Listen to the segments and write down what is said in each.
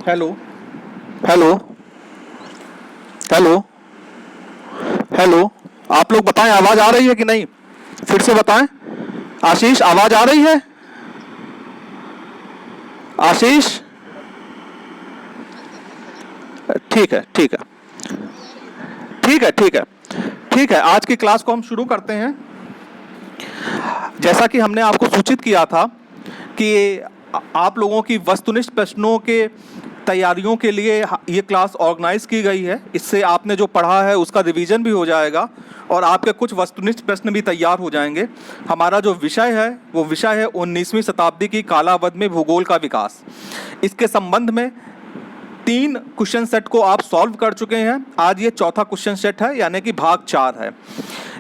Hello hello hello hello. आप लोग बताएं, आवाज आ रही है कि नहीं? फिर से बताएं। आशीष, आवाज आ रही है? आशीष? ठीक है, ठीक है, ठीक है, ठीक है, ठीक है। आज की क्लास को हम शुरू करते हैं। जैसा कि हमने आपको सूचित किया था कि आप लोगों की वस्तुनिष्ठ प्रश्नों के तैयारियों के लिए ये क्लास ऑर्गेनाइज की गई है। इससे आपने जो पढ़ा है उसका रिवीजन भी हो जाएगा और आपके कुछ वस्तुनिष्ठ प्रश्न भी तैयार हो जाएंगे। हमारा जो विषय है वो विषय है 19वीं शताब्दी की कालावधि में भूगोल का विकास। इसके संबंध में 3 क्वेश्चन सेट को आप सॉल्व कर चुके हैं। आज ये चौथा क्वेश्चन सेट है, यानी कि भाग 4 है।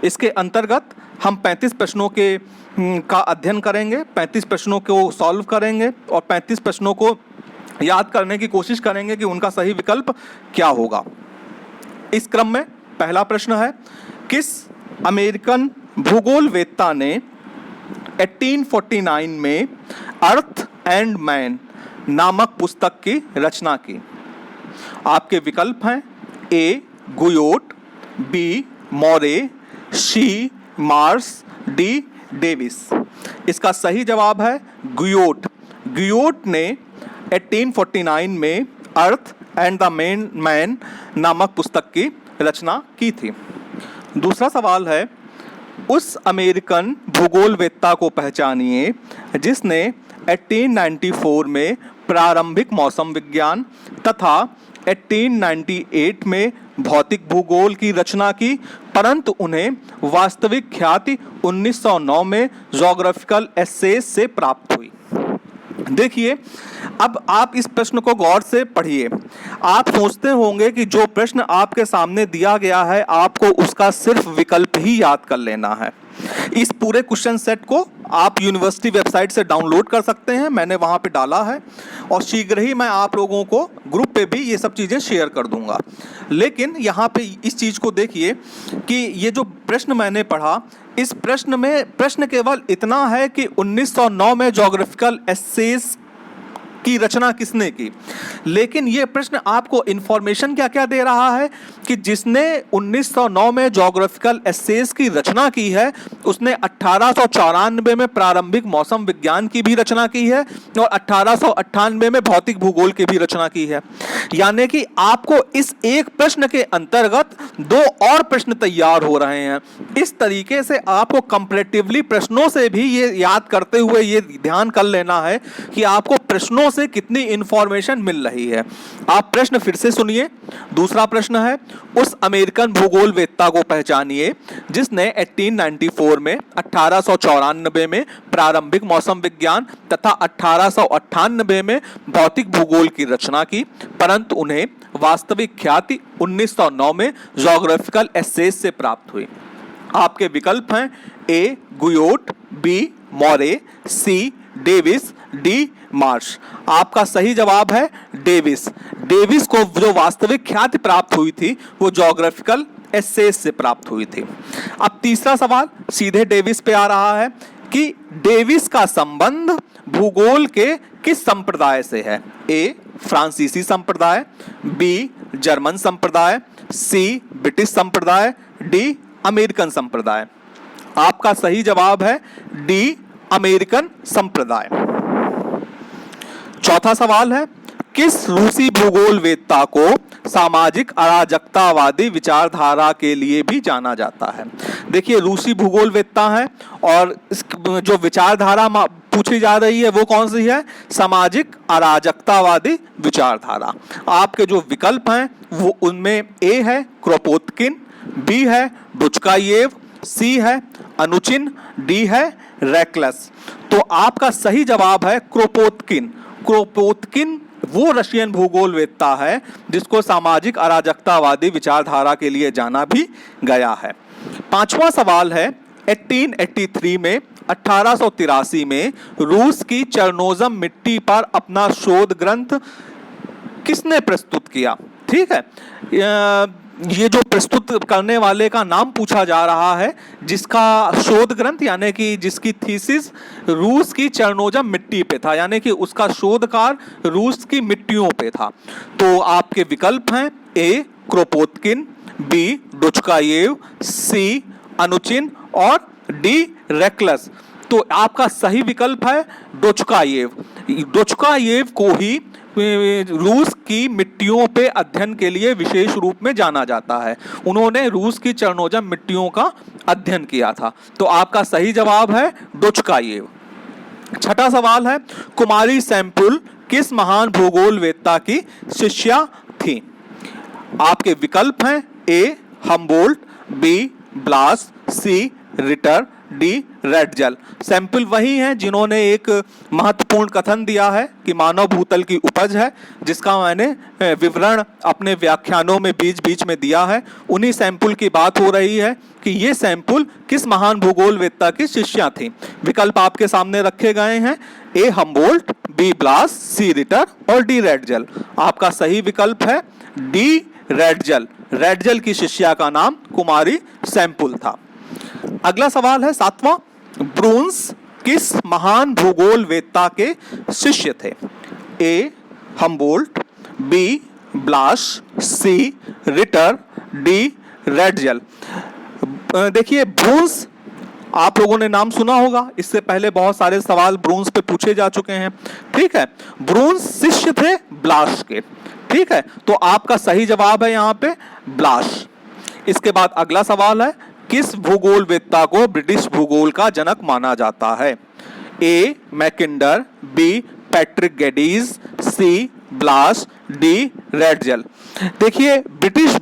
इसके अंतर्गत हम 35 प्रश्नों के का अध्ययन करेंगे, 35 प्रश्नों को सॉल्व करेंगे और 35 प्रश्नों को याद करने की कोशिश करेंगे कि उनका सही विकल्प क्या होगा। इस क्रम में पहला प्रश्न है, किस अमेरिकन भूगोलवेत्ता ने 1849 में अर्थ एंड मैन नामक पुस्तक की रचना की? आपके विकल्प हैं ए गुयोट, बी मॉरे, सी मार्स, डी डेविस। इसका सही जवाब है गुयोट। गुयोट ने 1849 में अर्थ एंड द मैन नामक पुस्तक की रचना की थी। दूसरा सवाल है, उस अमेरिकन भूगोलवेत्ता को पहचानिए जिसने 1894 में प्रारंभिक मौसम विज्ञान तथा 1898 में भौतिक भूगोल की रचना की, परंतु उन्हें वास्तविक ख्याति 1909 में ज्योग्राफिकल एसेस से प्राप्त हुई। देखिए, अब आप इस प्रश्न को गौर से पढ़िए। आप सोचते होंगे कि जो प्रश्न आपके सामने दिया गया है आपको उसका सिर्फ विकल्प ही याद कर लेना है। इस पूरे क्वेश्चन सेट को आप यूनिवर्सिटी वेबसाइट से डाउनलोड कर सकते हैं, मैंने वहां पे डाला है और शीघ्र ही मैं आप लोगों को ग्रुप पे भी ये सब चीज़ें शेयर कर दूंगा। लेकिन यहाँ पे इस चीज़ को देखिए कि ये जो प्रश्न मैंने पढ़ा, इस प्रश्न में प्रश्न केवल इतना है कि 1909 में ज्योग्राफिकल एसेस की रचना किसने की, लेकिन ये प्रश्न आपको इंफॉर्मेशन क्या क्या दे रहा है कि जिसने 1909 में ज्योग्राफिकल एसेस की रचना की है उसने 1894 में प्रारंभिक मौसम विज्ञान की भी रचना की है और 1898 में भौतिक भूगोल की भी रचना की है। यानी कि आपको इस एक प्रश्न के अंतर्गत 2 और प्रश्न तैयार हो रहे हैं। इस तरीके से आपको कंपैरेटिवली प्रश्नों से भी ये याद करते हुए ये ध्यान कर लेना है कि आपको प्रश्नों से कितनी इंफॉर्मेशन मिल रही है। आप प्रश्न फिर से सुनिए। दूसरा प्रश्न है, उस अमेरिकन भूगोलवेत्ता को पहचानिए जिसने 1894 में 1894 में प्रारंभिक मौसम विज्ञान तथा 1898 में भौतिक भूगोल की रचना की, परंतु उन्हें वास्तविक ख्याति 1909 में ज्योग्राफिकल एसेस से प्राप्त हुई। आपके विकल्प हैं ए गुयोट, बी मॉरे, सी डेविस, डी मार्श। आपका सही जवाब है डेविस। डेविस को जो वास्तविक ख्याति प्राप्त हुई थी वो ज्योग्राफिकल एसेस से प्राप्त हुई थी। अब तीसरा सवाल सीधे डेविस पे आ रहा है कि डेविस का संबंध भूगोल के किस संप्रदाय से है? ए फ्रांसीसी संप्रदाय, बी जर्मन संप्रदाय, सी ब्रिटिश संप्रदाय, डी अमेरिकन संप्रदाय। आपका सही जवाब है डी अमेरिकन संप्रदाय। चौथा सवाल है, किस रूसी भूगोलवेत्ता को सामाजिक अराजकतावादी विचारधारा के लिए भी जाना जाता है? देखिए, रूसी भूगोलवेत्ता है और जो विचारधारा पूछी जा रही है वो कौन सी है? सामाजिक अराजकतावादी विचारधारा। आपके जो विकल्प हैं वो उनमें ए है क्रोपोत्किन, बी है बुचकायेव, सी है अनुचिन, डी है रेकलस। तो आपका सही जवाब है क्रोपोत्किन। क्रोपोत्किन वो रशियन भूगोलवेत्ता है जिसको सामाजिक अराजकतावादी विचारधारा के लिए जाना भी गया है। पांचवा सवाल है, 1883 में 1883 में रूस की चरनोजम मिट्टी पर अपना शोध ग्रंथ किसने प्रस्तुत किया? ठीक है, ये जो प्रस्तुत करने वाले का नाम पूछा जा रहा है, जिसका शोध ग्रंथ यानी कि जिसकी थीसिस रूस की चरनोजा मिट्टी पे था, यानी कि उसका शोधकार रूस की मिट्टियों पे था। तो आपके विकल्प हैं ए क्रोपोत्किन, बी डोचकायेव, सी अनुचिन और डी रेक्लस। तो आपका सही विकल्प है डोचकायेव। डोचकायेव को ही रूस की मिट्टियों पे अध्ययन के लिए विशेष रूप में जाना जाता है। उन्होंने रूस की चरनोजा मिट्टियों का अध्ययन किया था। तो आपका सही जवाब है डोचकायेव। छठा सवाल है, कुमारी सैंपुल किस महान भूगोलवेत्ता की शिष्या थी? आपके विकल्प हैं ए हम्बोल्ट, बी ब्लास, सी रिटर, डी रेडजल। सैंपल वही हैं जिन्होंने एक महत्वपूर्ण कथन दिया है कि मानव भूतल की उपज है, जिसका मैंने विवरण अपने व्याख्यानों में बीच बीच में दिया है। उन्हीं सैंपल की बात हो रही है कि ये सैंपल किस महान भूगोलवेत्ता की शिष्या थी। विकल्प आपके सामने रखे गए हैं, ए हम्बोल्ट, बी ब्लास, सी रिटर और डी रेडजल। आपका सही विकल्प है डी रेडजल। रेडजल की शिष्या का नाम कुमारी सैंपल था। अगला सवाल है सातवां, ब्रूंस किस महान भूगोलवेत्ता के शिष्य थे? ए हम्बोल्ट, बी ब्लास, सी रिटर, डी रेडजल। देखिए ब्रूंस आप लोगों ने नाम सुना होगा, इससे पहले बहुत सारे सवाल ब्रूंस पे पूछे जा चुके हैं। ठीक है, ब्रूंस शिष्य थे ब्लास के। ठीक है, तो आपका सही जवाब है यहाँ पे ब्लास। इसके बाद अगला सवाल है, किस भूगोलवेत्ता को ब्रिटिश भूगोल का जनक माना जाता है? ए मैकिंडर, बी पैट्रिक गेडीज, सी ब्लास, डी रेडजल। देखिए ब्रिटिश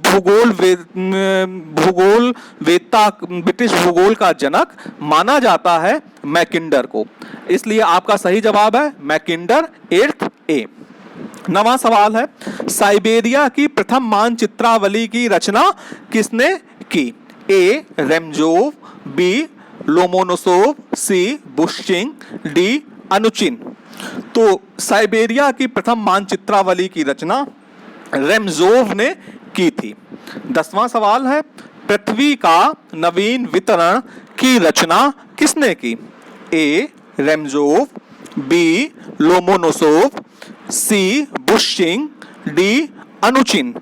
ब्रिटिश भूगोल का जनक माना जाता है मैकिंडर को, इसलिए आपका सही जवाब है मैकिंडर 8th ए। नवा सवाल है, साइबेरिया की प्रथम मानचित्रावली की रचना किसने की? ए रेमजोव, बी लोमोनोसोव, सी बुश्चिंग, डी अनुचिन। तो साइबेरिया की प्रथम मानचित्रावली की रचना रेमजोव ने की थी। 10वां सवाल है, पृथ्वी का नवीन वितरण की रचना किसने की? ए रेमजोव, बी लोमोनोसोव, सी बुश्चिंग, डी अनुचिन।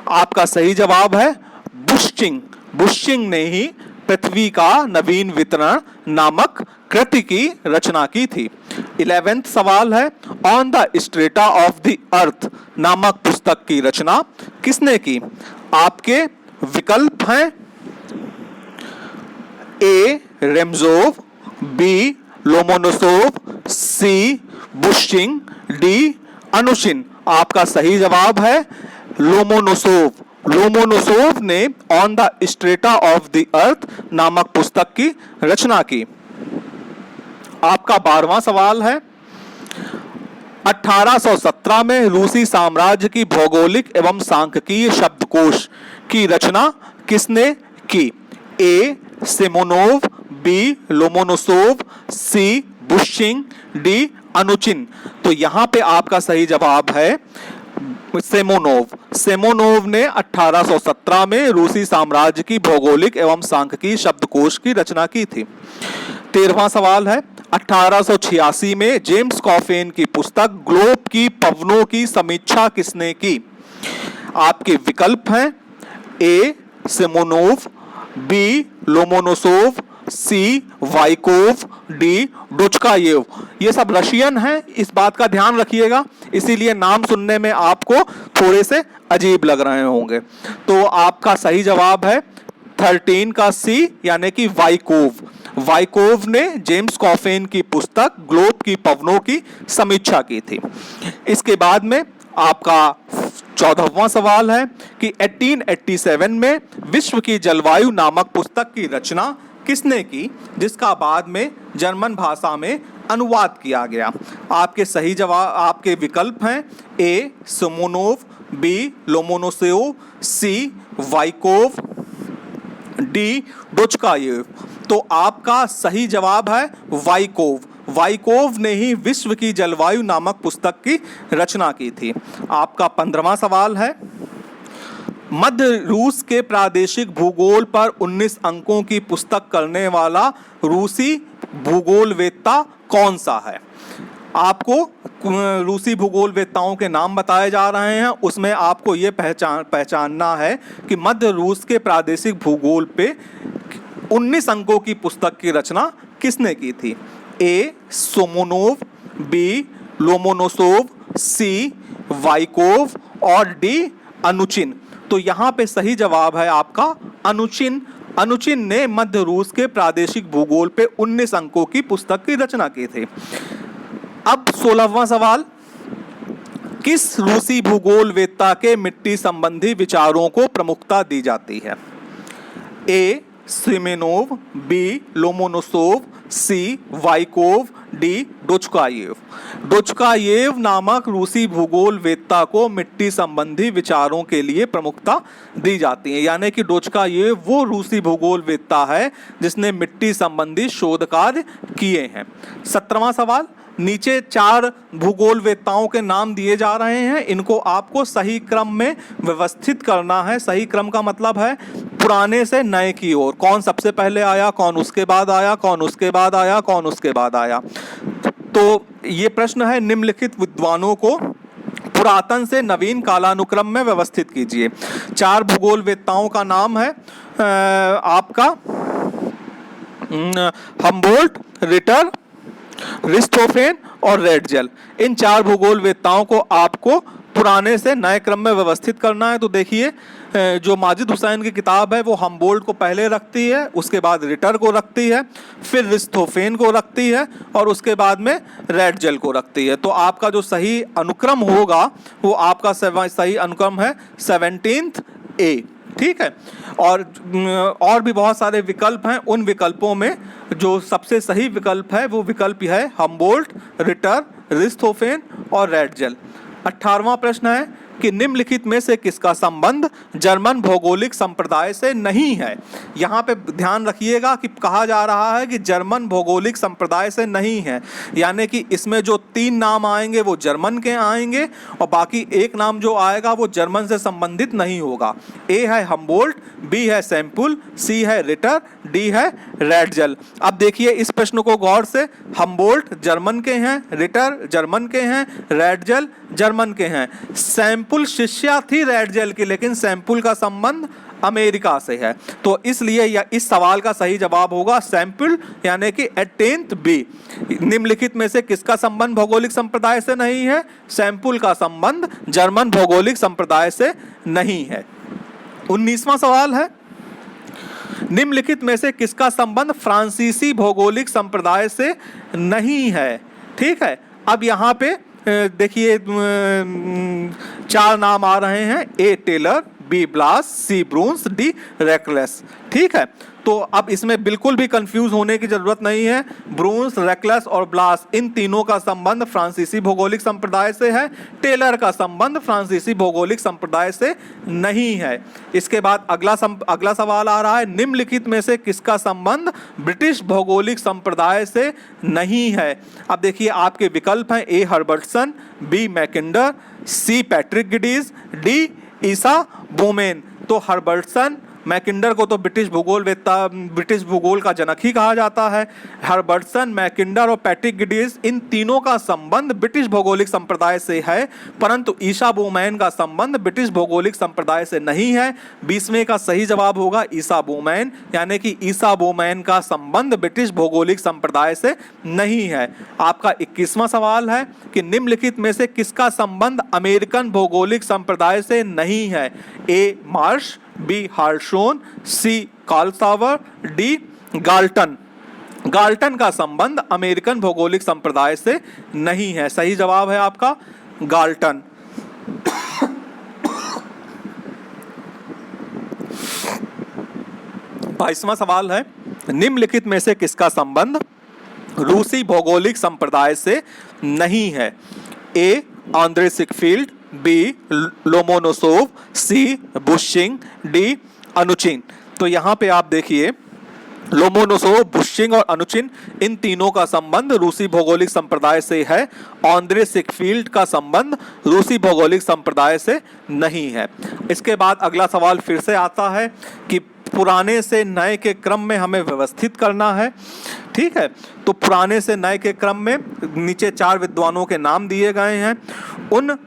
आपका सही जवाब है बुश्चिंग। बुश्चिंग ने ही पृथ्वी का नवीन वितरण नामक कृति की रचना की थी। 11th सवाल है, on the strata of the earth नामक पुस्तक की रचना किसने की? आपके विकल्प हैं ए रेमजोव, बी लोमोनोसोव, सी बुश्चिंग, डी अनुचिन। आपका सही जवाब है लोमोनोसोव। लोमोनोसोव ने on the strata of the earth नामक पुस्तक की रचना की। आपका 12वां सवाल है, 1817 में रूसी साम्राज्य की भौगोलिक एवं सांख्यिकीय शब्दकोश की रचना किसने की? ए सिमोनोव, बी लोमोनोसोव, सी बुश्चिंग, डी अनुचिन। तो यहां पे आपका सही जवाब है सेमोनोव। सेमोनोव ने 1817 में रूसी साम्राज्य की भौगोलिक एवं सांख्यिकीय शब्दकोश की रचना की थी। 13वां सवाल है, 1886 में जेम्स कॉफेन की पुस्तक ग्लोब की पवनों की समीक्षा किसने की? आपके विकल्प हैं ए सिमोनोव, बी लोमोनोसोव, सी वाइकोव, डी डोचकायेव। ये सब रशियन हैं, इस बात का ध्यान रखिएगा, इसीलिए नाम सुनने में आपको थोड़े से अजीब लग रहे होंगे। तो आपका सही जवाब है 13 का सी यानी कि वाइकोव। वाइकोव ने जेम्स कॉफेन की पुस्तक ग्लोब की पवनों की समीक्षा की थी। इसके बाद में आपका 14वां सवाल है कि 1887 में विश्व की जलवायु नामक पुस्तक की रचना किसने की, जिसका बाद में जर्मन भाषा में अनुवाद किया गया? आपके सही जवाब, आपके विकल्प हैं ए सिमोनोव, बी लोमोनोसोव, सी वाइकोव, डी डोचकायेव। तो आपका सही जवाब है वाइकोव। वाइकोव ने ही विश्व की जलवायु नामक पुस्तक की रचना की थी। आपका 15वां सवाल है, मध्य रूस के प्रादेशिक भूगोल पर 19 अंकों की पुस्तक करने वाला रूसी भूगोलवेत्ता कौन सा है? आपको रूसी भूगोलवेत्ताओं के नाम बताए जा रहे हैं, उसमें आपको ये पहचानना है कि मध्य रूस के प्रादेशिक भूगोल पे 19 अंकों की पुस्तक की रचना किसने की थी? ए सोमोनोव, बी लोमोनोसोव, सी वाइकोव और डी अनुचिन। तो यहाँ पे सही जवाब है आपका अनुचिन। अनुचिन ने मध्य रूस के प्रादेशिक भूगोल पे 19 अंकों की पुस्तक की रचना की थी। अब 16वां सवाल, किस रूसी भूगोलवेत्ता के मिट्टी संबंधी विचारों को प्रमुखता दी जाती है? ए सिमेनोव, बी लोमोनोसोव, सी वाइकोव, डी डोचकायेव। डोचकायेव नामक रूसी भूगोलवेत्ता को मिट्टी संबंधी विचारों के लिए प्रमुखता दी जाती है, यानी कि डोचकायेव वो रूसी भूगोलवेत्ता है जिसने मिट्टी संबंधी शोध कार्य किए हैं। 17वां सवाल, नीचे 4 भूगोलवेत्ताओं के नाम दिए जा रहे हैं, इनको आपको सही क्रम में व्यवस्थित करना है। सही क्रम का मतलब है पुराने से नए की ओर, कौन सबसे पहले आया, कौन उसके बाद आया, कौन उसके बाद आया, कौन उसके बाद आया। तो ये प्रश्न है, निम्नलिखित विद्वानों को पुरातन से नवीन कालानुक्रम में व्यवस्थित कीजिए। 4 भूगोलवेत्ताओं का नाम है आपका हम्बोल्ट, रिटर, रिस्टोफेन और रेडजेल। इन 4 भूगोलवेत्ताओं को आपको पुराने से नए क्रम में व्यवस्थित करना है। तो देखिए, जो माजिद हुसैन की किताब है वो हम्बोल्ट को पहले रखती है, उसके बाद रिटर को रखती है, फिर रिस्टोफेन को रखती है और उसके बाद में रेडजेल को रखती है। तो आपका जो सही अनुक्रम होगा वो आपका सही अनुक्रम है 17th ए। ठीक है, और भी बहुत सारे विकल्प हैं, उन विकल्पों में जो सबसे सही विकल्प है वो विकल्प है हम्बोल्ट, रिटर, रिस्टोफेन और रेडजेल। 18वां प्रश्न है कि निम्नलिखित में से किसका संबंध जर्मन भौगोलिक संप्रदाय से नहीं है? यहाँ पे ध्यान रखिएगा कि कहा जा रहा है कि जर्मन भौगोलिक संप्रदाय से नहीं है, यानी कि इसमें जो 3 नाम आएंगे वो जर्मन के आएंगे और बाकी एक नाम जो आएगा वो जर्मन से संबंधित नहीं होगा। ए है हम्बोल्ट, बी है सैंपुल, सी है रिटर, डी है रेडजेल। अब देखिए इस प्रश्न को गौर से, हम्बोल्ट जर्मन के हैं, रिटर जर्मन के हैं, रेडजेल जर्मन के हैं। सैंपुल शिष्या थी रेडजेल की, लेकिन सैंपुल का संबंध अमेरिका से है, तो इसलिए इस सवाल का सही जवाब होगा सैंपुल, यानी कि 18th बी। निम्नलिखित में से किसका संबंध भौगोलिक संप्रदाय से नहीं है? सैंपुल का संबंध जर्मन भौगोलिक संप्रदाय से नहीं है। 19वां सवाल है, निम्नलिखित में से किसका संबंध फ्रांसीसी भौगोलिक संप्रदाय से नहीं है? ठीक है, अब यहाँ पे देखिए 4 नाम आ रहे हैं, ए टेलर, बी ब्लास, सी ब्रूंस, डी रेकलेस। ठीक है, तो अब इसमें बिल्कुल भी कंफ्यूज होने की जरूरत नहीं है। ब्रूंस, रेकलेस और ब्लास इन तीनों का संबंध फ्रांसीसी भौगोलिक संप्रदाय से है। टेलर का संबंध फ्रांसीसी भौगोलिक संप्रदाय से नहीं है। इसके बाद अगला सवाल आ रहा है, निम्नलिखित में से किसका संबंध ब्रिटिश भौगोलिक संप्रदाय से नहीं है? अब देखिए आपके विकल्प हैं, ए हर्बर्टसन, बी मैकिंडर, सी पैट्रिक गिडीज, डी ईसा बोमेन। तो हर्बर्टसन, मैकिंडर को तो ब्रिटिश भूगोल का जनक ही कहा जाता है। हर्बर्टसन, मैकिंडर और पैट्रिक गिडीज इन तीनों का संबंध ब्रिटिश भौगोलिक संप्रदाय से है, परंतु ईसा बोमैन का संबंध ब्रिटिश भौगोलिक संप्रदाय से नहीं है। 20वें का सही जवाब होगा ईसा बोमैन, यानी कि ईसा बोमैन का संबंध ब्रिटिश भौगोलिक संप्रदाय से नहीं है। आपका 21वां सवाल है कि निम्नलिखित में से किसका संबंध अमेरिकन भौगोलिक संप्रदाय से नहीं है? ए मार्श, बी हार्शोन, सी कार्लसावर, डी गाल्टन। गाल्टन का संबंध अमेरिकन भौगोलिक संप्रदाय से नहीं है। सही जवाब है आपका गाल्टन। बाईसवां सवाल है, निम्नलिखित में से किसका संबंध रूसी भौगोलिक संप्रदाय से नहीं है? ए आंद्रे सिकफील्ड, बी लोमोनोसोव, सी बुशिंग, डी अनुचिन। तो यहाँ पे आप देखिए लोमोनोसोव, बुशिंग और अनुचिन, इन तीनों का संबंध रूसी भौगोलिक संप्रदाय से है। ऑन्द्रे सिकफील्ड का संबंध रूसी भौगोलिक संप्रदाय से नहीं है। इसके बाद अगला सवाल फिर से आता है कि पुराने से नए के क्रम में हमें व्यवस्थित करना है। ठीक है, तो पुराने से नए के क्रम में नीचे 4 विद्वानों के नाम दिए गए हैं। उन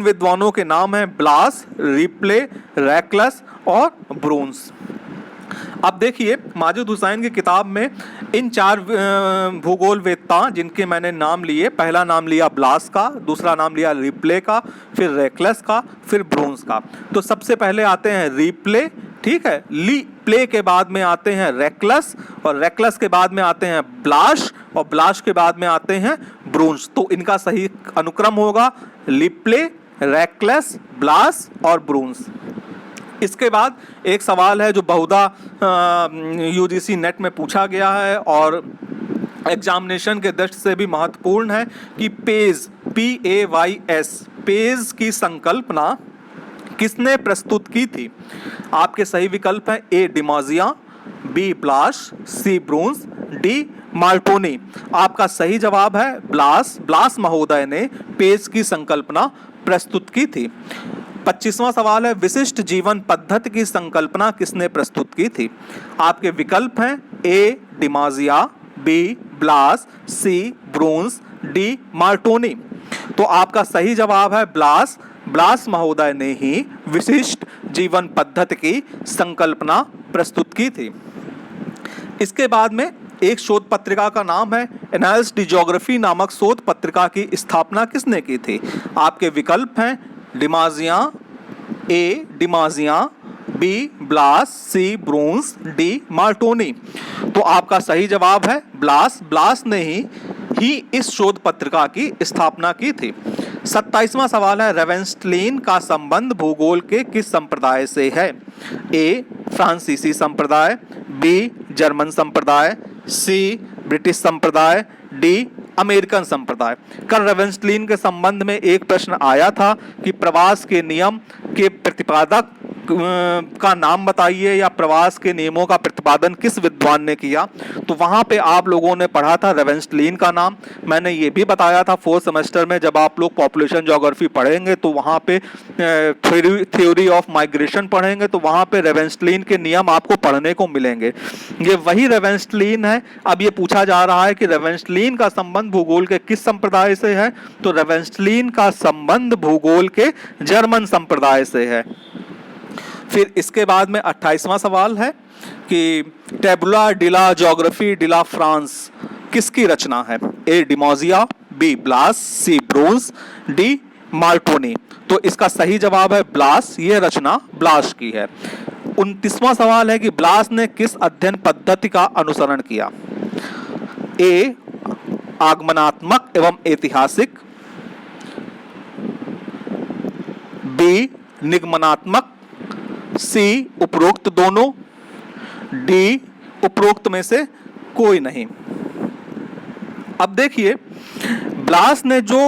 विद्वानों के नाम हैं ब्लास, रिप्ले, रैकलस और ब्रून्स। अब देखिए माजिद हुसैन की किताब में इन 4 भूगोल वेत्ता जिनके मैंने नाम लिए, पहला नाम लिया ब्लास का, दूसरा नाम लिया रिप्ले का, फिर रैकलस का, फिर ब्रून्स का। तो सबसे पहले आते हैं रिप्ले, ठीक है, ली प्ले के बाद में आते हैं रैकलस, और रैकलस के बाद में आते हैं ब्लाश, और ब्लाश के बाद में आते हैं ब्रून्स। तो इनका सही अनुक्रम होगा लिप्ले, रैकलस, ब्लास और ब्रून्स। इसके बाद एक सवाल है जो बहुधा यूजीसी नेट में पूछा गया है और एग्जामिनेशन के दृष्टि से भी महत्वपूर्ण है कि पेज, PAYS, पेज की संकल्पना किसने प्रस्तुत की थी। आपके सही विकल्प हैं ए डिमाजिया, बी ब्लाश, सी ब्रून्स, डी मार्टोनी। आपका सही जवाब है ब्लास। ब्लास महोदय ने पेज की संकल्पना प्रस्तुत की थी। 25वां सवाल है विशिष्ट जीवन पद्धति की संकल्पना किसने प्रस्तुत की थी। आपके विकल्प हैं ए डिमाजिया, बी ब्लास, सी ब्रून्स, डी मार्टोनी। तो आपका सही जवाब है ब्लास। ब्लास महोदय ने ही विशिष्ट जीवन पद्धति की संकल्पना प्रस्तुत की थी। इसके बाद में एक शोध पत्रिका का नाम है एनाल्स डी ज्योग्राफी नामक शोध पत्रिका की स्थापना किसने की थी। आपके विकल्प हैं डिमाजिया, ए डिमाजिया, बी ब्लास, सी ब्रून्स, डी मार्टोनी। तो आपका सही जवाब है ब्लास। ब्लास ने ही इस शोध पत्रिका की स्थापना की थी। 27वां सवाल है रेवेंस्टलिन का संबंध भूगोल के किस संप्रदाय से है। ए फ्रांसीसी संप्रदाय, बी जर्मन संप्रदाय, सी ब्रिटिश संप्रदाय, डी अमेरिकन संप्रदाय। कल रेवेंस्टलिन के संबंध में एक प्रश्न आया था कि प्रवास के नियम के प्रतिपादक का नाम बताइए या प्रवास के नियमों का प्रतिपादन किस विद्वान ने किया। तो वहां पे आप लोगों ने पढ़ा था रेवेंस्टलिन का नाम। मैंने ये भी बताया था 4th सेमेस्टर में जब आप लोग पॉपुलेशन ज्योग्राफी पढ़ेंगे तो वहां पे थ्योरी ऑफ माइग्रेशन पढ़ेंगे तो वहां पे रेवेंस्टलिन के नियम आपको पढ़ने को मिलेंगे। ये वही रेवेंस्टलिन है। अब ये पूछा जा रहा है कि रेवेंस्टलिन का संबंध भूगोल के किस संप्रदाय से है। तो रेवेंस्टलिन का संबंध भूगोल के जर्मन संप्रदाय से है। फिर इसके बाद में 28वां सवाल है कि टेबुला डिला ज्योग्राफी डिला फ्रांस किसकी रचना है। ए डिमोजिया, बी ब्लास, सी ब्रून्स, डी मार्टोनी। तो इसका सही जवाब है ब्लास। ये रचना ब्लास की है। 29वां सवाल है कि ब्लास ने किस अध्ययन पद्धति का अनुसरण किया। ए आगमनात्मक एवं ऐतिहासिक, बी निगमनात्मक, सी उपरोक्त दोनों, डी उपरोक्त में से कोई नहीं। अब देखिए ब्लास ने जो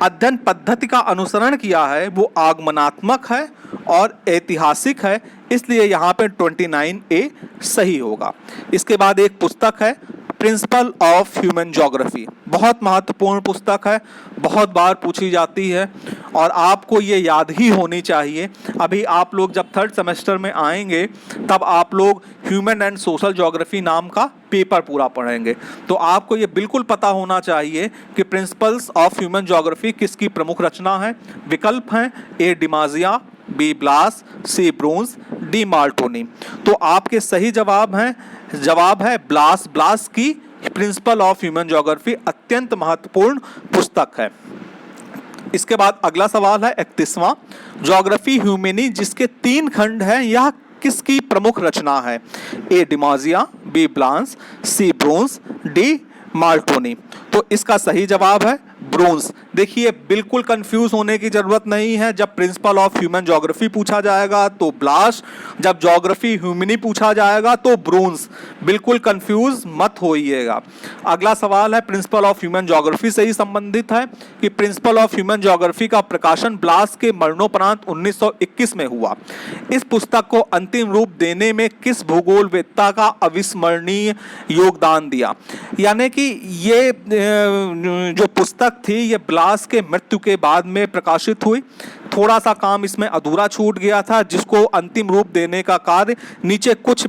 अध्ययन पद्धति का अनुसरण किया है वो आगमनात्मक है और ऐतिहासिक है, इसलिए यहाँ पे 29A सही होगा। इसके बाद एक पुस्तक है प्रिंसिपल ऑफ ह्यूमन ज्योग्राफी, बहुत महत्वपूर्ण पुस्तक है, बहुत बार पूछी जाती है और आपको ये याद ही होनी चाहिए। अभी आप लोग जब 3rd सेमेस्टर में आएंगे तब आप लोग ह्यूमन एंड सोशल ज्योग्राफी नाम का पेपर पूरा पढ़ेंगे, तो आपको ये बिल्कुल पता होना चाहिए कि प्रिंसिपल्स ऑफ ह्यूमन ज्योग्राफी किसकी प्रमुख रचना है। विकल्प हैं ए डिमाजिया, बी ब्लास, सी ब्रून्स, डी मार्टोनी। तो आपके सही जवाब है ब्लास। ब्लास की प्रिंसिपल ऑफ ह्यूमन ज्योग्राफी अत्यंत महत्वपूर्ण पुस्तक है। इसके बाद अगला सवाल है 31वां, ज्योग्राफी ह्यूमेनी जिसके 3 खंड हैं यह किसकी प्रमुख रचना है। ए डिमाजिया, बी ब्लास, सी ब्रून्स, डी मार्टोनी। तो इसका सही जवाब है ब्रून्स। देखिए बिल्कुल कंफ्यूज होने की जरूरत नहीं है। जब प्रिंसिपल ऑफ ह्यूमन ज्योग्राफी पूछा जाएगा तो ब्लास, जब ज्योग्राफी ह्यूमनी पूछा जाएगा तो ब्रोंस। बिल्कुल कंफ्यूज मत होइएगा। अगला सवाल है प्रिंसिपल ऑफ ह्यूमन ज्योग्राफी से ही संबंधित है कि प्रिंसिपल ऑफ ह्यूमन ज्योग्राफी का प्रकाशन ब्लास के मरणोपरांत 1921 में हुआ। इस पुस्तक को अंतिम रूप देने में किस भूगोलवेत्ता का अविस्मरणीय योगदान दिया? यानी कि ये जो पुस्तक थी ये ब्लास के मृत्यु के बाद में प्रकाशित हुई। थोड़ा सा काम इसमें अधूरा छूट गया था जिसको अंतिम रूप देने का कार्य नीचे कुछ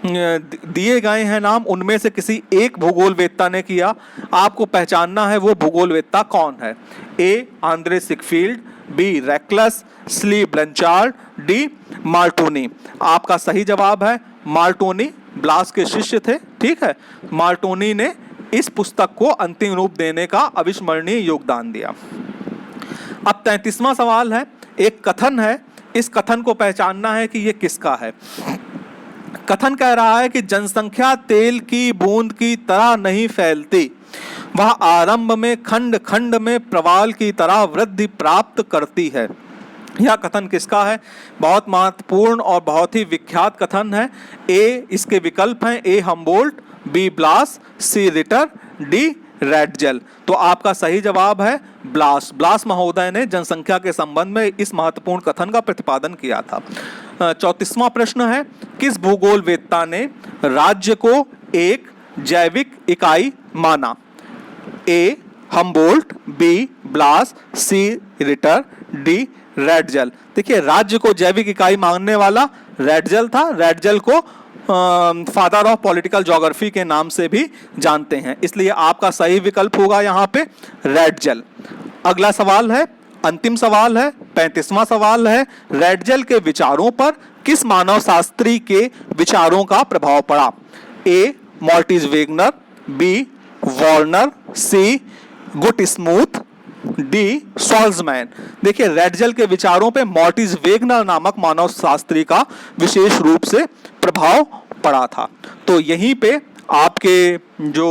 दिए गए हैं नाम, उनमें से किसी एक भूगोलवेत्ता ने किया। आपको पहचानना है वो भूगोलवेत्ता कौन है। ए आंद्रे सिकफील्ड, बी रैकलस, सी ब्लैंचार्ड, डी मार्टोनी। आपका सही जवाब है मार्टोनी। ब्लास के शिष्य थे, ठीक है। मार्टोनी ने इस पुस्तक को अंतिम रूप देने का अविस्मरणीय योगदान दिया। अब 33वां सवाल है, एक कथन है, इस कथन को पहचानना है कि ये किसका है। कथन कह रहा है कि जनसंख्या तेल की बूंद की तरह नहीं फैलती, वह आरंभ में खंड खंड में प्रवाल की तरह वृद्धि प्राप्त करती है। यह कथन किसका है? बहुत महत्वपूर्ण और बहुत ही विख्यात कथन है। ए इसके विकल्प हैं, ए हम्बोल्ट, बी ब्लास, सी रिटर, डी रैडजेल। तो आपका सही जवाब है ब्लास। ब्लास महोदय ने जनसंख्या के संबंध में इस महत्वपूर्ण कथन का प्रतिपादन किया था। 34वां प्रश्न है, किस भूगोलवेत्ता ने राज्य को एक जैविक इकाई माना? ए हम्बोल्ट, बी ब्लास, सी रिटर, डी रैडजेल। देखिए राज्य को जैविक इकाई मानने वाला रैडजेल था। रैडजेल को फादर ऑफ पॉलिटिकल ज्योग्राफी के नाम से भी जानते हैं, इसलिए आपका सही विकल्प होगा यहाँ पे रैडजेल। अगला सवाल है, अंतिम सवाल है, 35वां सवाल है, रैडजेल के विचारों पर किस मानव शास्त्री के विचारों का प्रभाव पड़ा? ए मॉर्टिज वेगनर, बी वॉर्नर, सी गुटस्मूथ, डी सॉल्जमैन। देखिए रैडजेल के विचारों पे मॉर्टिज वेगनर नामक मानव शास्त्री का विशेष रूप से प्रभाव पड़ा था। तो यहीं पे आपके जो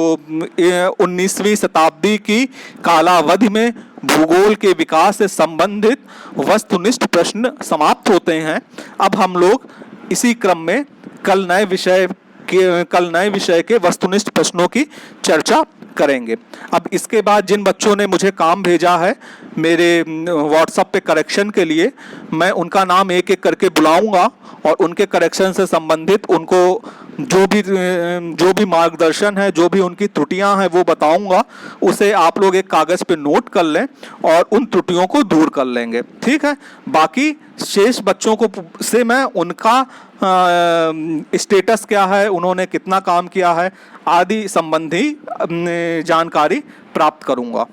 19वीं शताब्दी की कालावधि में भूगोल के विकास से संबंधित वस्तुनिष्ठ प्रश्न समाप्त होते हैं। अब हम लोग इसी क्रम में कल नए विषय के वस्तुनिष्ठ प्रश्नों की चर्चा करेंगे। अब इसके बाद जिन बच्चों ने मुझे काम भेजा है मेरे व्हाट्सएप पे करेक्शन के लिए, मैं उनका नाम एक एक करके बुलाऊंगा और उनके करेक्शन से संबंधित उनको जो भी मार्गदर्शन है, जो भी उनकी त्रुटियां हैं वो बताऊंगा। उसे आप लोग एक कागज पे नोट कर लें और उन त्रुटियों को दूर कर लेंगे, ठीक है। बाकी शेष बच्चों को से मैं उनका स्टेटस क्या है, उन्होंने कितना काम किया है आदि संबंधी जानकारी प्राप्त करूंगा।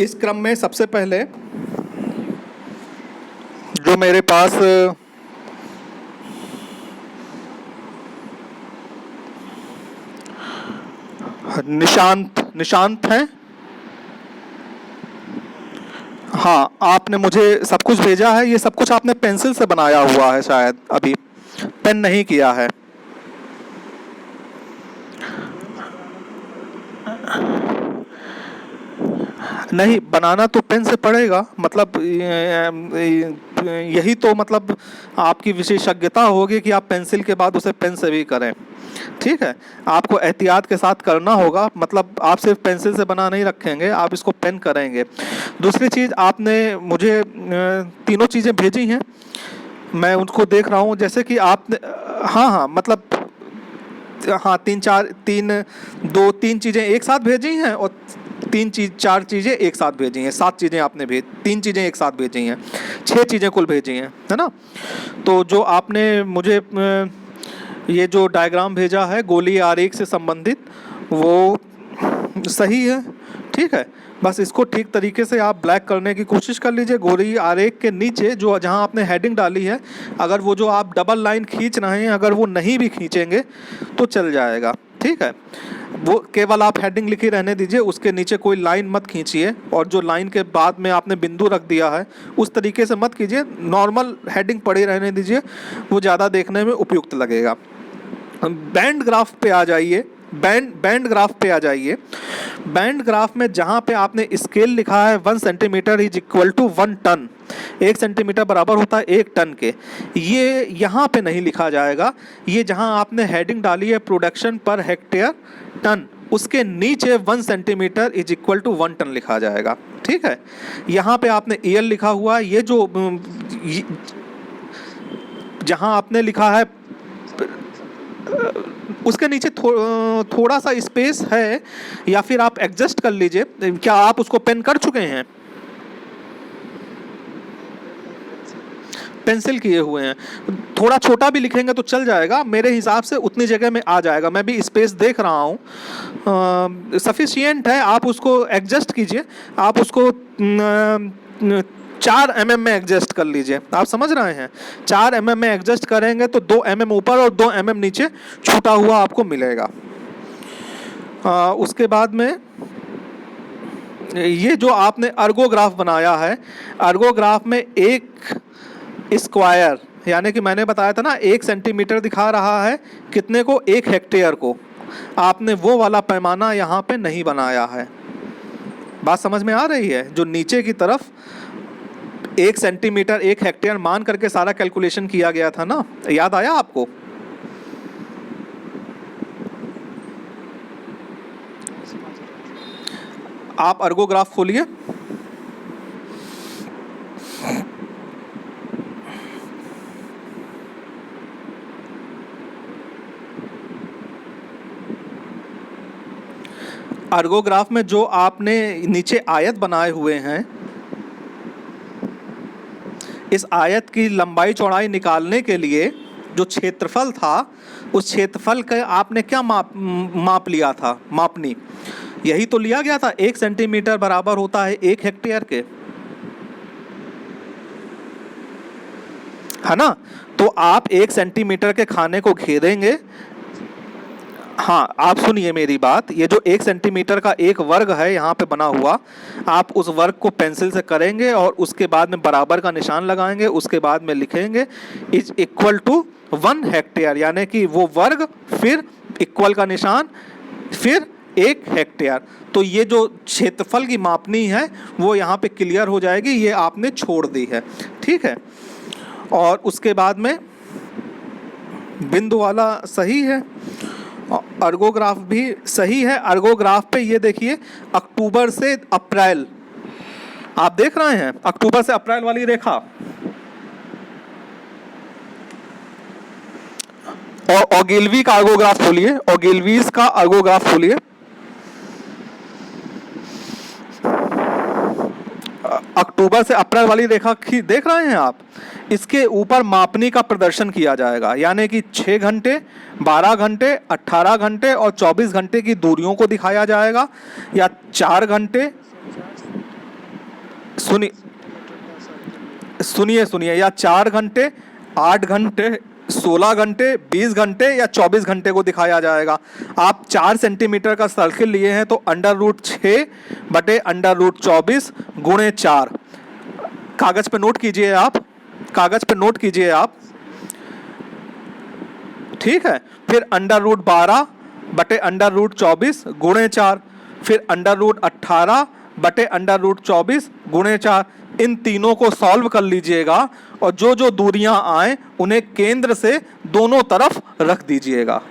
इस क्रम में सबसे पहले जो मेरे पास निशांत हैं। हाँ, आपने मुझे सब कुछ भेजा है। ये सब कुछ आपने पेंसिल से बनाया हुआ है, शायद अभी पेन नहीं किया है। नहीं, बनाना तो पेन से पड़ेगा, मतलब यही तो मतलब आपकी विशेषज्ञता होगी कि आप पेंसिल के बाद उसे पेन से भी करें, ठीक है। आपको एहतियात के साथ करना होगा, मतलब आप सिर्फ पेंसिल से बना नहीं रखेंगे, आप इसको पेन करेंगे। दूसरी चीज़, आपने मुझे तीनों चीज़ें भेजी हैं, मैं उनको देख रहा हूँ। जैसे कि आपने हाँ मतलब हाँ तीन चीज़ें एक साथ भेजी हैं और चार चीज़ें एक साथ भेजी हैं। 7 चीज़ें आपने 3 चीज़ें एक साथ भेजी हैं, 6 चीज़ें कुल भेजी हैं, है ना। तो जो आपने मुझे ये जो डायग्राम भेजा है गोलीय आरेख से संबंधित, वो सही है, ठीक है। बस इसको ठीक तरीके से आप ब्लैक करने की कोशिश कर लीजिए। गोलीय आरेख के नीचे जो जहां आपने हेडिंग डाली है, अगर वो जो आप डबल लाइन खींच रहे हैं, अगर वो नहीं भी खींचेंगे तो चल जाएगा, ठीक है। वो केवल आप हेडिंग लिखी रहने दीजिए, उसके नीचे कोई लाइन मत खींचिए, और जो लाइन के बाद में आपने बिंदु रख दिया है उस तरीके से मत कीजिए। नॉर्मल हेडिंग पड़ी रहने दीजिए, वो ज़्यादा देखने में उपयुक्त लगेगा। बैंड ग्राफ पे आ जाइए। बैंड ग्राफ पे आ जाइए। बैंड ग्राफ में जहाँ पे आपने स्केल लिखा है 1 centimetre is equal to 1 ton, 1 centimetre बराबर होता है 1 टन के, ये यहाँ पे नहीं लिखा जाएगा। ये जहाँ आपने हेडिंग डाली है प्रोडक्शन पर हेक्टेयर टन, उसके नीचे 1 centimetre is equal to 1 ton लिखा जाएगा। ठीक है, यहाँ पे आपने EL लिखा हुआ है। ये जो जहाँ आपने लिखा है उसके नीचे थोड़ा सा स्पेस है, या फिर आप एडजस्ट कर लीजिए। क्या आप उसको पेन कर चुके हैं? पेंसिल किए हुए हैं, थोड़ा छोटा भी लिखेंगे तो चल जाएगा, मेरे हिसाब से उतनी जगह में आ जाएगा। मैं भी स्पेस देख रहा हूँ, सफिशिएंट है, आप उसको एडजस्ट कीजिए। आप उसको 4 mm में एडजस्ट कर लीजिए। आप समझ रहे हैं, 4 mm में एडजस्ट करेंगे तो 2 mm ऊपर और 2 mm नीचे छूटा हुआ आपको मिलेगा। उसके बाद में ये जो आपने अर्गोग्राफ बनाया है, अर्गोग्राफ में एक स्क्वायर, यानी कि मैंने बताया था ना 1 सेंटीमीटर दिखा रहा है कितने को, 1 हेक्टेयर को। आपने वो वाला पैमाना यहाँ पे नहीं बनाया है। बात समझ में आ रही है? जो नीचे की तरफ 1 सेंटीमीटर 1 हेक्टेयर मान करके सारा कैलकुलेशन किया गया था ना, याद आया आपको? आप अर्गोग्राफ खोलिए। अर्गोग्राफ में जो आपने नीचे आयत बनाए हुए हैं, इस आयत की लंबाई चौड़ाई निकालने के लिए जो क्षेत्रफल था, उस क्षेत्रफल का आपने क्या माप लिया था? मापनी यही तो लिया गया था, 1 सेंटीमीटर बराबर होता है 1 हेक्टेयर के, है ना? तो आप 1 सेंटीमीटर के खाने को घेरेंगे। हाँ, आप सुनिए मेरी बात, ये जो 1 सेंटीमीटर का एक वर्ग है यहाँ पे बना हुआ, आप उस वर्ग को पेंसिल से करेंगे और उसके बाद में बराबर का निशान लगाएंगे, उसके बाद में लिखेंगे इज इक्वल टू 1 हेक्टेयर, यानी कि वो वर्ग फिर इक्वल का निशान फिर 1 हेक्टेयर। तो ये जो क्षेत्रफल की मापनी है वो यहाँ पे क्लियर हो जाएगी, ये आपने छोड़ दी है। ठीक है, और उसके बाद में बिंदु वाला सही है, अर्गोग्राफ भी सही है। अर्गोग्राफ पे ये देखिए अक्टूबर से अप्रैल, आप देख रहे हैं अक्टूबर से अप्रैल वाली रेखा, और ओगिलवी का अर्गोग्राफ खोलिए, ओगिलवीज का अर्गोग्राफ खोलिए। अक्टूबर से अप्रैल वाली रेखा देख रहे हैं आप, इसके ऊपर मापनी का प्रदर्शन किया जाएगा, यानी कि 6 घंटे, 12 घंटे, 18 घंटे और 24 घंटे की दूरियों को दिखाया जाएगा, या 4 घंटे, सुनिए, या 4 घंटे, 8 घंटे, 16 घंटे, 20 घंटे या 24 घंटे को दिखाया जाएगा। आप 4 सेंटीमीटर का सर्किल लिए हैं तो √6 बटे √24 गुणे 4, कागज पे नोट कीजिए आप, कागज पे नोट कीजिए आप। ठीक है, फिर √12 बटे √24 गुणे 4, फिर √18 बटे √24 गुणे 4। इन तीनों को सॉल्व कर लीजिएगा और जो जो दूरियां आए उन्हें केंद्र से दोनों तरफ रख दीजिएगा।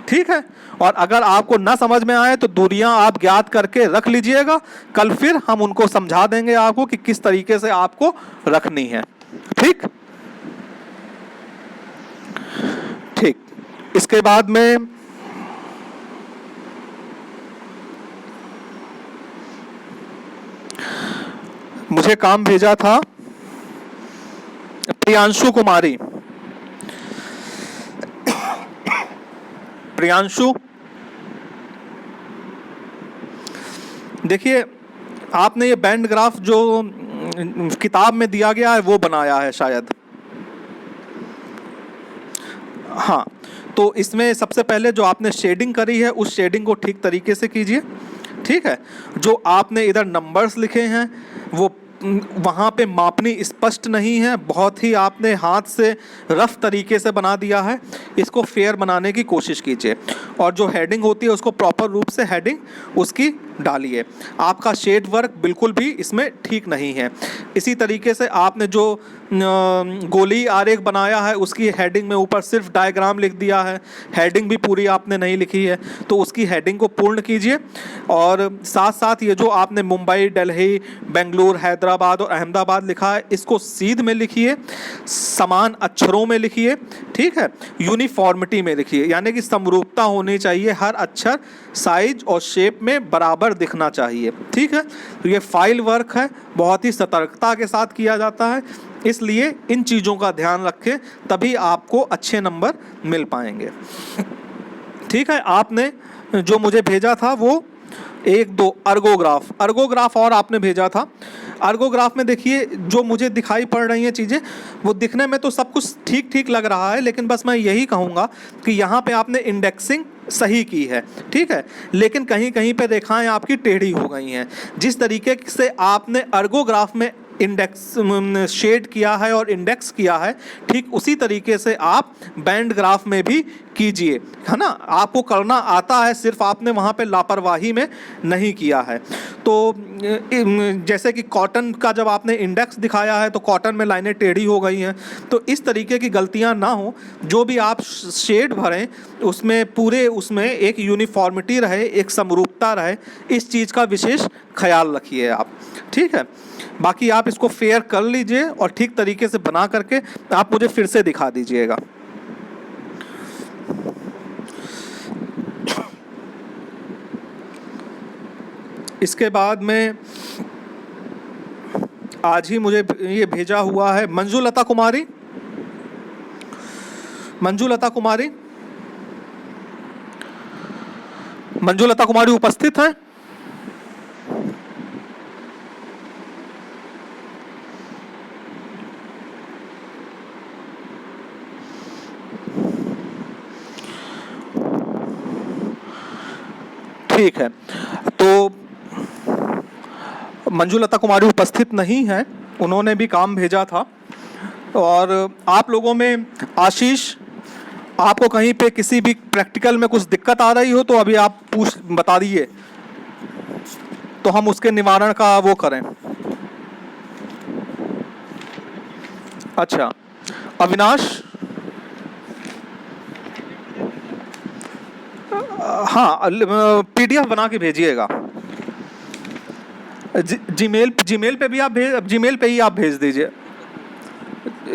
ठीक है, और अगर आपको ना समझ में आए तो दूरियां आप ज्ञात करके रख लीजिएगा, कल फिर हम उनको समझा देंगे आपको कि किस तरीके से आपको रखनी है। ठीक, इसके बाद में मुझे काम भेजा था प्रियांशु कुमारी। प्रियांशु, देखिए आपने ये बैंड ग्राफ जो किताब में दिया गया है वो बनाया है शायद। हाँ, तो इसमें सबसे पहले जो आपने शेडिंग करी है उस शेडिंग को ठीक तरीके से कीजिए। ठीक है, जो आपने इधर नंबर्स लिखे हैं वो वहाँ पे मापनी स्पष्ट नहीं है, बहुत ही आपने हाथ से रफ तरीके से बना दिया है, इसको फेयर बनाने की कोशिश कीजिए। और जो हेडिंग होती है उसको प्रॉपर रूप से हेडिंग उसकी डालिए। आपका शेड वर्क बिल्कुल भी इसमें ठीक नहीं है। इसी तरीके से आपने जो गोली आरेख बनाया है उसकी हेडिंग में ऊपर सिर्फ डायग्राम लिख दिया है, हेडिंग भी पूरी आपने नहीं लिखी है, तो उसकी हेडिंग को पूर्ण कीजिए। और साथ साथ ये जो आपने मुंबई, दिल्ली, बेंगलुरु, हैदराबाद और अहमदाबाद लिखा है इसको सीध में लिखिए, समान अक्षरों में लिखिए, ठीक है, यूनिफॉर्मिटी में लिखिए, यानी कि समरूपता होनी चाहिए, हर अक्षर साइज और शेप में बराबर दिखना चाहिए, ठीक है। तो ये फाइल वर्क है, बहुत ही सतर्कता के साथ किया जाता है, इसलिए इन चीज़ों का ध्यान रखें, तभी आपको अच्छे नंबर मिल पाएंगे, ठीक है। आपने जो मुझे भेजा था वो 1-2 अर्गोग्राफ और आपने भेजा था। अर्गोग्राफ में देखिए जो मुझे दिखाई पड़ रही हैं चीज़ें, वो दिखने में तो सब कुछ ठीक ठीक लग रहा है, लेकिन बस मैं यही कहूँगा कि यहाँ पे आपने इंडेक्सिंग सही की है, ठीक है, लेकिन कहीं कहीं पे रेखाएं आपकी टेढ़ी हो गई हैं। जिस तरीके से आपने अर्गोग्राफ में इंडेक्स शेड किया है और इंडेक्स किया है, ठीक उसी तरीके से आप बैंड ग्राफ में भी कीजिए, है ना। आपको करना आता है, सिर्फ आपने वहाँ पे लापरवाही में नहीं किया है। तो जैसे कि कॉटन का जब आपने इंडेक्स दिखाया है तो कॉटन में लाइनें टेढ़ी हो गई हैं, तो इस तरीके की गलतियाँ ना हो। जो भी आप शेड भरें उसमें पूरे उसमें एक यूनिफॉर्मिटी रहे, एक समरूपता रहे, इस चीज़ का विशेष ख्याल रखिए आप, ठीक है। बाकी आप इसको फेयर कर लीजिए और ठीक तरीके से बना करके आप मुझे फिर से दिखा दीजिएगा। इसके बाद में आज ही मुझे ये भेजा हुआ है मंजुलता कुमारी। मंजुलता कुमारी उपस्थित है? ठीक है, तो मंजुलता कुमारी उपस्थित नहीं है, उन्होंने भी काम भेजा था। और आप लोगों में आशीष, आपको कहीं पे किसी भी प्रैक्टिकल में कुछ दिक्कत आ रही हो तो अभी आप बता दीजिए, तो हम उसके निवारण का वो करें। अच्छा, अविनाश, हाँ, पीडीएफ बना के भेजिएगा। जीमेल पे भी आप जीमेल पे ही आप भेज दीजिए,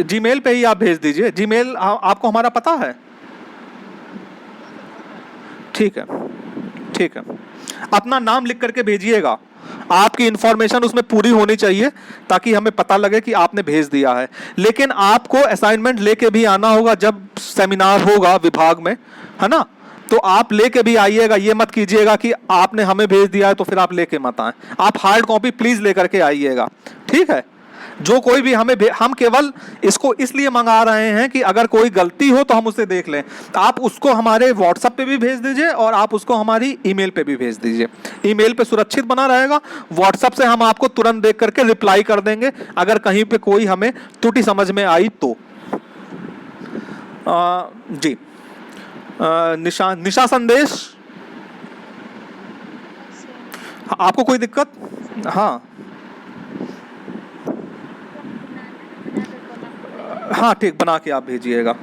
जीमेल पे ही आप भेज दीजिए। जीमेल आपको हमारा पता है? ठीक है, ठीक है, अपना नाम लिख करके भेजिएगा, आपकी इंफॉर्मेशन उसमें पूरी होनी चाहिए ताकि हमें पता लगे कि आपने भेज दिया है। लेकिन आपको असाइनमेंट लेके भी आना होगा, जब सेमिनार होगा विभाग में, है ना, तो आप लेके भी आइएगा। ये मत कीजिएगा कि आपने हमें भेज दिया है तो फिर आप लेके मत आए, आप हार्ड कॉपी प्लीज लेकर के आइएगा, ठीक है। जो कोई भी हम केवल इसको इसलिए मंगा रहे हैं कि अगर कोई गलती हो तो हम उसे देख लें। आप उसको हमारे व्हाट्सएप पे भी भेज दीजिए और आप उसको हमारी ईमेल पे भी भेज दीजिए। ईमेल पे सुरक्षित बना रहेगा, व्हाट्सएप से हम आपको तुरंत देख करके रिप्लाई कर देंगे अगर कहीं पे कोई हमें त्रुटि समझ में आई तो। जी, निशा संदेश, आपको कोई दिक्कत? हाँ हाँ, ठीक, बना के आप भेजिएगा।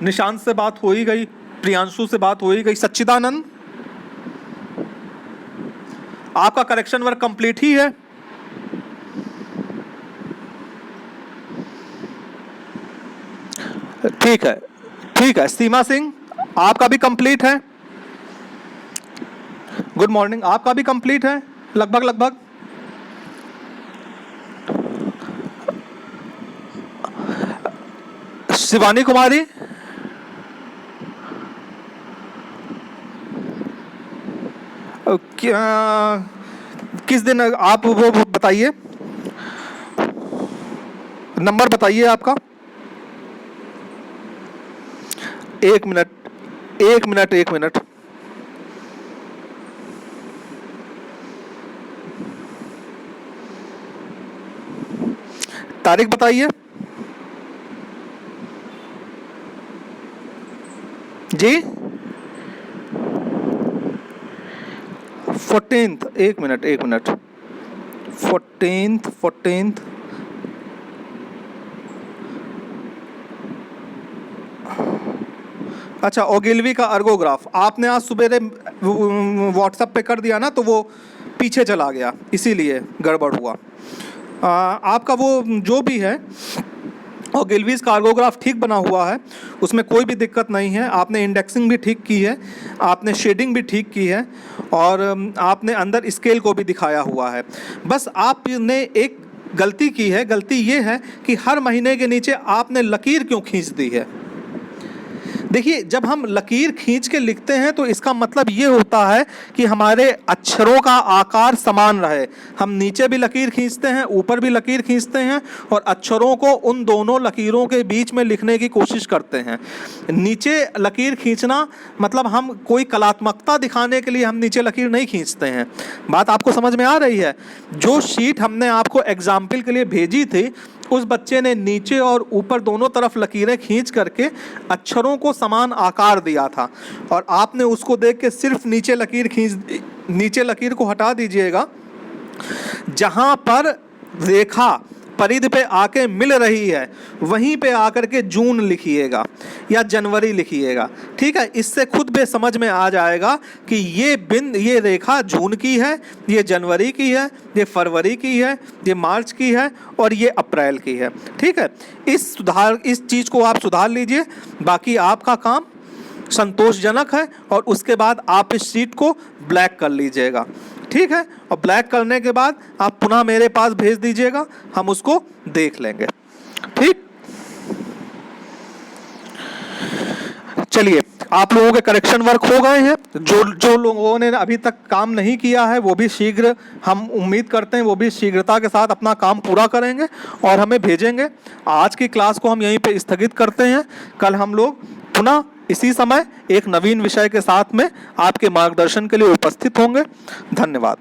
निशांत से बात हो ही गई, प्रियांशु से बात हो ही गई। सच्चिदानंद, आपका करेक्शन वर्क कंप्लीट ही है? ठीक है, ठीक है। सीमा सिंह, आपका भी कंप्लीट है? गुड मॉर्निंग, आपका भी कंप्लीट है लगभग? शिवानी कुमारी, क्या किस दिन आप वो बताइए, नंबर बताइए आपका। एक मिनट, तारीख बताइए जी। 14th, एक मिनट 14th अच्छा, ओगिलवी का अर्गोग्राफ आपने आज सुबह व्हाट्सएप पे कर दिया ना, तो वो पीछे चला गया, इसीलिए गड़बड़ हुआ। आपका वो जो भी है ओगिलवीज का अर्गोग्राफ ठीक बना हुआ है, उसमें कोई भी दिक्कत नहीं है। आपने इंडेक्सिंग भी ठीक की है, आपने शेडिंग भी ठीक की है, और आपने अंदर स्केल को भी दिखाया हुआ है। बस आपने एक गलती की है, गलती ये है कि हर महीने के नीचे आपने लकीर क्यों खींच दी है। देखिए, जब हम लकीर खींच के लिखते हैं तो इसका मतलब ये होता है कि हमारे अक्षरों का आकार समान रहे। हम नीचे भी लकीर खींचते हैं, ऊपर भी लकीर खींचते हैं, और अक्षरों को उन दोनों लकीरों के बीच में लिखने की कोशिश करते हैं। नीचे लकीर खींचना मतलब हम कोई कलात्मकता दिखाने के लिए हम नीचे लकीर नहीं खींचते हैं। बात आपको समझ में आ रही है? जो शीट हमने आपको एग्जाम्पल के लिए भेजी थी, उस बच्चे ने नीचे और ऊपर दोनों तरफ लकीरें खींच करके अक्षरों को समान आकार दिया था, और आपने उसको देख के सिर्फ नीचे लकीर को हटा दीजिएगा। जहां पर रेखा परिधि पे आके मिल रही है वहीं पे आकर के जून लिखिएगा या जनवरी लिखिएगा, ठीक है। इससे खुद भी समझ में आ जाएगा कि ये रेखा जून की है, ये जनवरी की है, ये फरवरी की है, ये मार्च की है, और ये अप्रैल की है, ठीक है। इस चीज़ को आप सुधार लीजिए, बाकी आपका काम संतोषजनक है। और उसके बाद आप इस शीट को ब्लैक कर लीजिएगा, ठीक है। और ब्लैक करने के बाद आप पुनः मेरे पास भेज दीजिएगा, हम उसको देख लेंगे, ठीक। चलिए, आप लोगों के करेक्शन वर्क हो गए हैं। जो लोगों ने अभी तक काम नहीं किया है वो भी शीघ्र, हम उम्मीद करते हैं वो भी शीघ्रता के साथ अपना काम पूरा करेंगे और हमें भेजेंगे। आज की क्लास को हम यहीं पे स्थगित करते हैं। कल हम लोग पुनः इसी समय एक नवीन विषय के साथ में आपके मार्गदर्शन के लिए उपस्थित होंगे। धन्यवाद।